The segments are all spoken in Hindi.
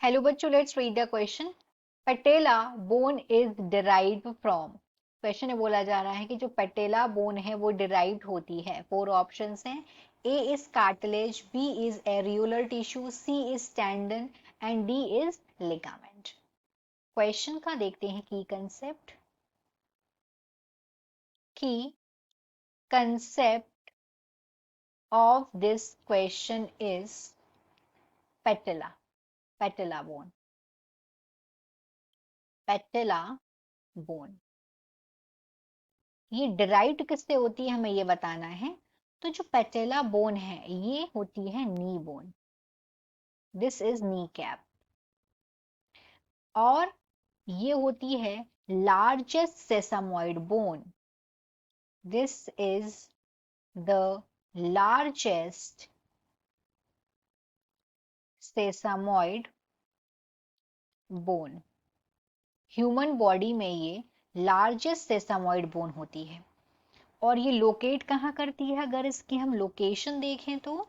हेलो बच्चों, let's read the question. Patella bone is derived from. Question में बोला जा रहा है कि जो पटेला बोन है वो डिराइव्ड होती है। फोर ऑप्शंस हैं। A is cartilage, B is areolar tissue, C is tendon and D is ligament. Question का देखते हैं key concept. Key concept of this question is patella, patella bone, patella bone. ये डिराइव्ड किससे होती है हमें ये बताना है। तो जो पेटेला बोन है ये होती है knee bone. This is knee cap. और ये होती है largest sesamoid bone. This is the largest sesamoid bone. Human body में ये लार्जेस्ट सेसामॉइड बोन होती है। और ये लोकेट कहाँ करती है अगर इसकी हम लोकेशन देखें तो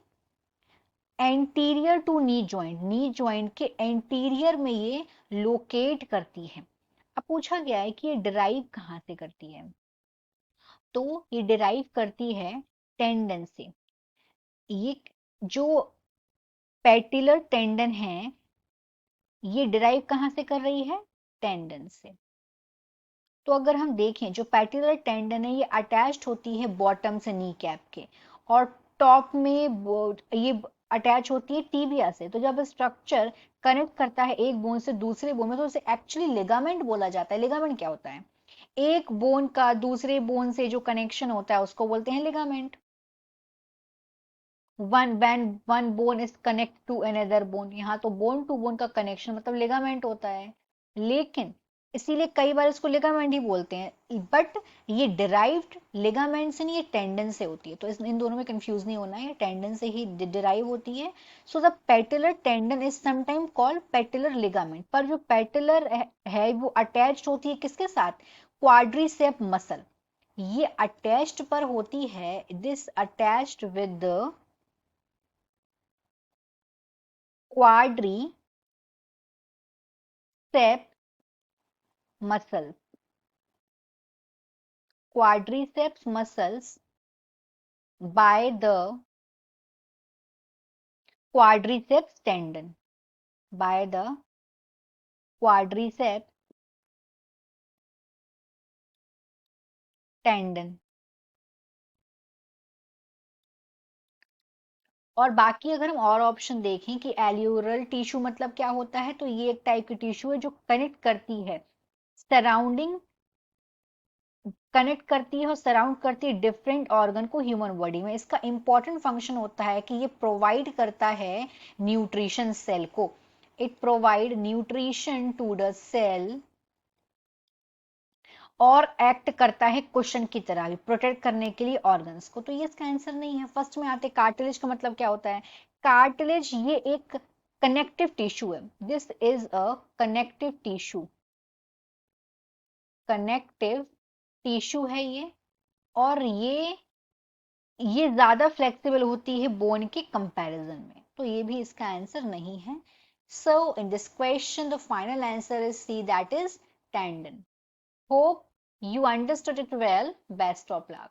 एंटीरियर टू नी जॉइंट के एंटीरियर में ये लोकेट करती है। अब पूछा गया है कि ये डिराइव कहाँ से करती है, तो ये डिराइव करती है टेंडन से। ये जो पेटिलर टेंडन है ये डिराइव कहाँ से कर रही है, टेंडन से। तो अगर हम देखें जो पेटिलर टेंडन है ये अटैच्ड होती है बॉटम से नी कैप के, और टॉप में ये अटैच होती है टीबिया से। तो जब स्ट्रक्चर कनेक्ट करता है एक बोन से दूसरे बोन में तो उसे एक्चुअली लिगामेंट बोला जाता है। लिगामेंट क्या होता है, एक बोन का दूसरे बोन से जो कनेक्शन होता है उसको बोलते हैं ligament. One bone is connect to another bone, यहाँ तो बोन टू बोन का कनेक्शन मतलब लिगामेंट होता है। लेकिन इसीलिए कई बार इसको लिगामेंट ही बोलते हैं, बट ये डिराइव्ड लिगामेंट से नहीं, ये टेंडन से होती है। तो इन दोनों में कंफ्यूज नहीं होना है, ये टेंडन से ही डिराइव होती है। So the patellar tendon is sometime called patellar ligament. पर जो पेटिलर है वो अटैच्ड होती है किसके साथ, क्वाड्रिसेप मसल। ये अटैच्ड पर होती है, this attached with the quadriceps muscles, quadriceps muscles by the quadriceps tendon, by the quadriceps tendon। और बाकी अगर हम और ऑप्शन देखें कि एल्यूरल टिश्यू मतलब क्या होता है, तो ये एक टाइप की टिश्यू है जो कनेक्ट करती है सराउंडिंग, कनेक्ट करती है और सराउंड करती है डिफरेंट ऑर्गन को ह्यूमन बॉडी में। इसका इंपॉर्टेंट फंक्शन होता है कि ये प्रोवाइड करता है न्यूट्रिशन सेल को। It provide nutrition to the cell और एक्ट करता है कुशन की तरह भी, प्रोटेक्ट करने के लिए ऑर्गन्स को। तो ये इसका आंसर नहीं है। फर्स्ट में आते कार्टिलेज का मतलब क्या होता है, कार्टिलेज ये एक कनेक्टिव टिश्यू है। This is a connective tissue, connective tissue है ये। और ये ज्यादा फ्लेक्सिबल होती है बोन के कंपैरिजन में, तो ये भी इसका आंसर नहीं है। So in this question the final answer is C, that is tendon. Hope you understood it well. Best of luck.